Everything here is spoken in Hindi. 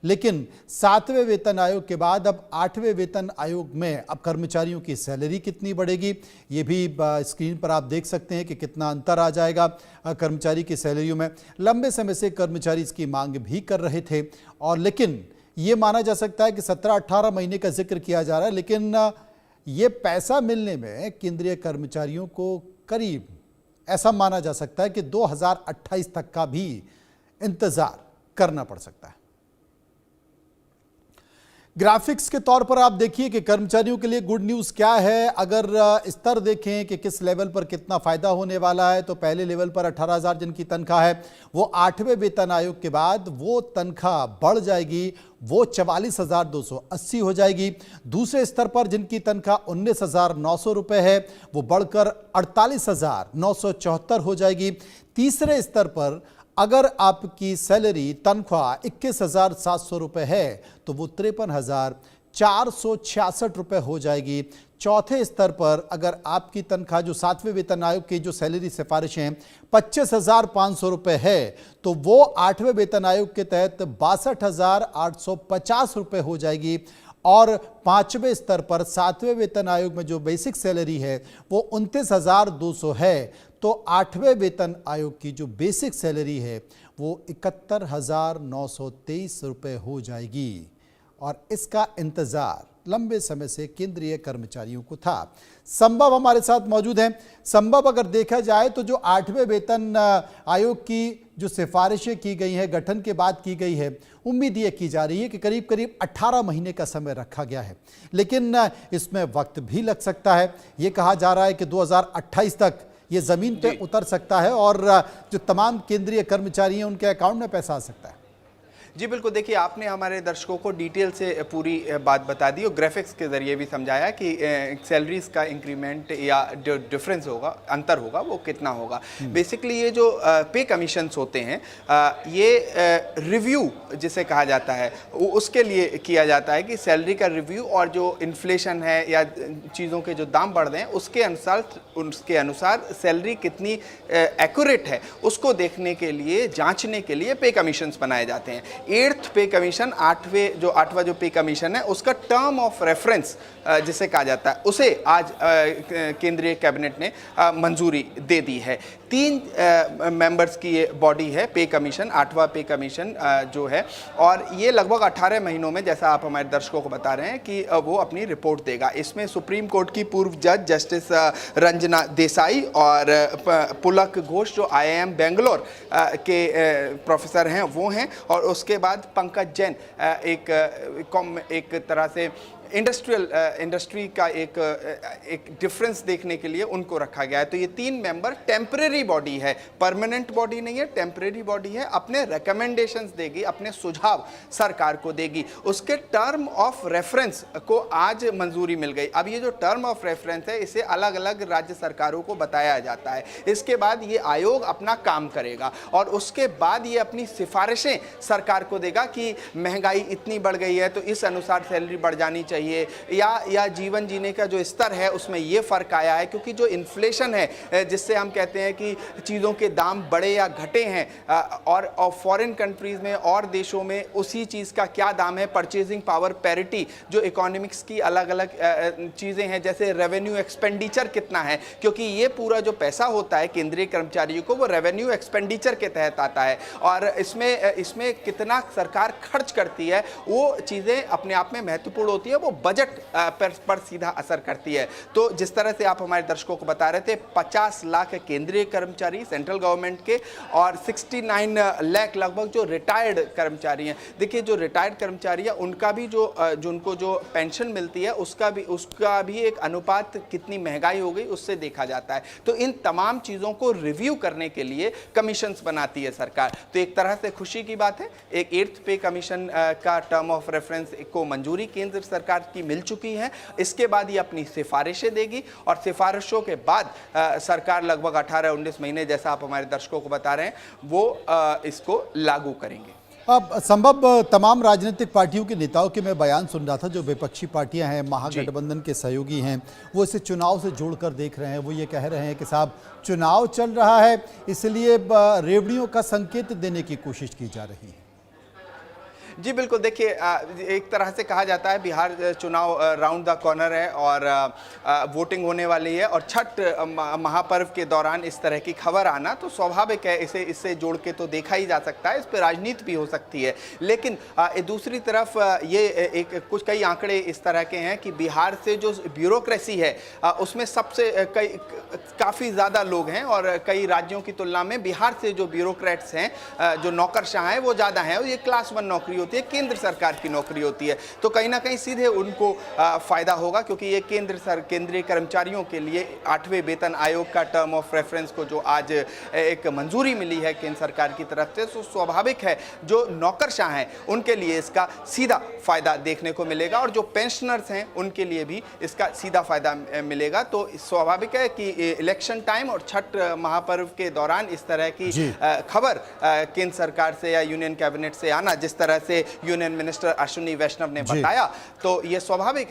लेकिन 7वें वेतन आयोग के बाद अब 8वें वेतन आयोग में अब कर्मचारियों की सैलरी कितनी बढ़ेगी, ये भी स्क्रीन पर आप देख सकते हैं कि कितना अंतर आ जाएगा कर्मचारी की सैलरियों में। लंबे समय से कर्मचारी इसकी मांग भी कर रहे थे और लेकिन ये माना जा सकता है कि 17-18 महीने का जिक्र किया जा रहा है, लेकिन ये पैसा मिलने में केंद्रीय कर्मचारियों को करीब ऐसा माना जा सकता है कि 2028 तक का भी इंतजार करना पड़ सकता है। ग्राफिक्स के तौर पर आप देखिए कि कर्मचारियों के लिए गुड न्यूज क्या है। अगर स्तर देखें कि किस लेवल पर कितना फायदा होने वाला है, तो पहले लेवल पर 18,000 जिनकी तनख्वाह है वो 8वें वेतन आयोग के बाद वो तनख्वाह बढ़ जाएगी, वो 44,280 हो जाएगी। दूसरे स्तर पर जिनकी तनख्वाह 19,900 रुपए है वो बढ़कर 48,974 हो जाएगी। तीसरे स्तर पर अगर आपकी सैलरी तनख्वाह 21,700 रुपए है तो वो 53,466 रुपए हो जाएगी। चौथे स्तर पर अगर आपकी तनख्वाह जो 7वें वेतन आयोग की जो सैलरी सिफारिशें हैं 25,500 रुपए है तो वो 8वें वेतन आयोग के तहत 62,850 रुपए हो जाएगी। और 5वें स्तर पर 7वें वेतन आयोग में जो बेसिक सैलरी है वो 29,200 है, तो 8वें वेतन आयोग की जो बेसिक सैलरी है वो 71,923 रुपए हो जाएगी। और इसका इंतजार लंबे समय से केंद्रीय कर्मचारियों को था। संभव हमारे साथ मौजूद हैं। संभव, अगर देखा जाए तो जो 8वें वेतन आयोग की जो सिफारिशें की गई हैं, गठन के बाद की गई है, उम्मीद ये की जा रही है कि करीब करीब 18 महीने का समय रखा गया है, लेकिन इसमें वक्त भी लग सकता है। ये कहा जा रहा है कि 2028 तक ये जमीन पे उतर सकता है और जो तमाम केंद्रीय कर्मचारी हैं उनके अकाउंट में पैसा आ सकता है। जी बिल्कुल, देखिए आपने हमारे दर्शकों को डिटेल से पूरी बात बता दी और ग्राफिक्स के ज़रिए भी समझाया कि सैलरीज का इंक्रीमेंट या जो डिफरेंस होगा, अंतर होगा, वो कितना होगा। बेसिकली ये जो पे कमीशंस होते हैं ये रिव्यू जिसे कहा जाता है उसके लिए किया जाता है कि सैलरी का रिव्यू और जो इन्फ्लेशन है या चीज़ों के जो दाम बढ़ रहे हैं उसके अनुसार सैलरी कितनी एक्यूरेट है उसको देखने के लिए, जाँचने के लिए पे कमीशंस बनाए जाते हैं। 8th पे कमीशन, आठवां जो पे कमीशन है उसका टर्म ऑफ रेफरेंस जिसे कहा जाता है उसे आज केंद्रीय कैबिनेट ने मंजूरी दे दी है। 3 मेंबर्स की ये बॉडी है पे कमीशन, 8वां पे कमीशन जो है, और ये लगभग 18 महीनों में, जैसा आप हमारे दर्शकों को बता रहे हैं, कि वो अपनी रिपोर्ट देगा। इसमें सुप्रीम कोर्ट की पूर्व जज जस्टिस रंजना देसाई और पुलक घोष जो IIM बेंगलोर के प्रोफेसर हैं वो हैं, और उसके बाद पंकज जैन एक तरह से इंडस्ट्री का एक डिफरेंस देखने के लिए उनको रखा गया है। तो ये 3 मेंबर टेम्परेरी बॉडी है, परमानेंट बॉडी नहीं है, टेम्परेरी बॉडी है। अपने रिकमेंडेशंस देगी, अपने सुझाव सरकार को देगी। उसके टर्म ऑफ रेफरेंस को आज मंजूरी मिल गई। अब ये जो टर्म ऑफ रेफरेंस है इसे अलग अलग राज्य सरकारों को बताया जाता है। इसके बाद ये आयोग अपना काम करेगा और उसके बाद ये अपनी सिफारिशें सरकार को देगा कि महंगाई इतनी बढ़ गई है तो इस अनुसार सैलरी बढ़ जानी चाहिए, या जीवन जीने का जो स्तर है उसमें ये फर्क आया है, क्योंकि जो इन्फ्लेशन है जिससे हम कहते हैं कि चीज़ों के दाम बढ़े या घटे हैं, और फॉरेन कंट्रीज में और देशों में उसी चीज़ का क्या दाम है, परचेजिंग पावर पैरिटी, जो इकोनॉमिक्स की अलग अलग चीज़ें हैं, जैसे रेवेन्यू एक्सपेंडिचर कितना है, क्योंकि ये पूरा जो पैसा होता है केंद्रीय कर्मचारियों को वो रेवेन्यू एक्सपेंडिचर के तहत आता है, और इसमें कितना सरकार खर्च करती है वो चीज़ें अपने आप में महत्वपूर्ण होती है, वो बजट पर सीधा असर करती है। तो जिस तरह से आप हमारे दर्शकों को बता रहे थे, 50 लाख केंद्रीय कर्मचारी सेंट्रल गवर्नमेंट के और 69 लाख लगभग जो रिटायर्ड कर्मचारी हैं। देखिए जो रिटायर्ड कर्मचारी है उनका भी उनको जो पेंशन मिलती है उसका भी एक अनुपात कितनी महंगाई हो गई उससे देखा जाता है। तो इन तमाम चीज़ों को रिव्यू करने के लिए कमीशंस बनाती है सरकार। तो एक तरह से खुशी की बात है, एक 8th पे कमीशन का टर्म ऑफ रेफरेंस को मंजूरी केंद्र सरकार की मिल चुकी है। इसके बाद ये अपनी सिफारिशें देगी और सिफारिशों के बाद सरकार लगभग 18-19 महीने, जैसा आप हमारे दर्शकों को बता रहे हैं, वो इसको लागू करेंगे। अब संभव तमाम राजनीतिक पार्टियों के नेताओं के मैं बयान सुन रहा था, जो विपक्षी पार्टियां हैं, महागठबंधन के सहयोगी हैं, वो इसे चुनाव से जोड़कर देख रहे हैं। वो ये कह रहे हैं कि साहब चुनाव चल रहा है इसलिए रेवड़ियों का संकेत देने की कोशिश की जा रही है। जी बिल्कुल, देखिए एक तरह से कहा जाता है बिहार चुनाव राउंड द कॉर्नर है और वोटिंग होने वाली है, और छठ महापर्व के दौरान इस तरह की खबर आना तो स्वाभाविक है, इससे जोड़ के तो देखा ही जा सकता है, इस पर राजनीति भी हो सकती है। लेकिन दूसरी तरफ ये कुछ कई आंकड़े इस तरह के हैं कि बिहार से जो ब्यूरोक्रेसी है उसमें सबसे काफ़ी ज़्यादा लोग हैं, और कई राज्यों की तुलना में बिहार से जो ब्यूरोक्रेट्स हैं, जो नौकरशाह हैं, वो ज़्यादा हैं, और ये क्लास 1 नौकरी होती है, केंद्र सरकार की नौकरी होती है। तो कहीं ना कहीं सीधे उनको फ़ायदा होगा, क्योंकि ये केंद्रीय कर्मचारियों के लिए 8वें वेतन आयोग का टर्म ऑफ रेफरेंस को जो आज एक मंजूरी मिली है केंद्र सरकार की तरफ से, तो स्वाभाविक है जो नौकरशाह हैं उनके लिए इसका सीधा फ़ायदा देखने को मिलेगा, और जो पेंशनर्स हैं उनके लिए भी इसका सीधा फ़ायदा मिलेगा। तो स्वाभाविक है कि इलेक्शन टाइम और छठ महापर्व के दौरान इस तरह की खबर केंद्र सरकार से या यूनियन कैबिनेट से आना, जिस तरह से यूनियन मिनिस्टर अश्विनी वैष्णव ने बताया, तो ये स्वाभाविक है।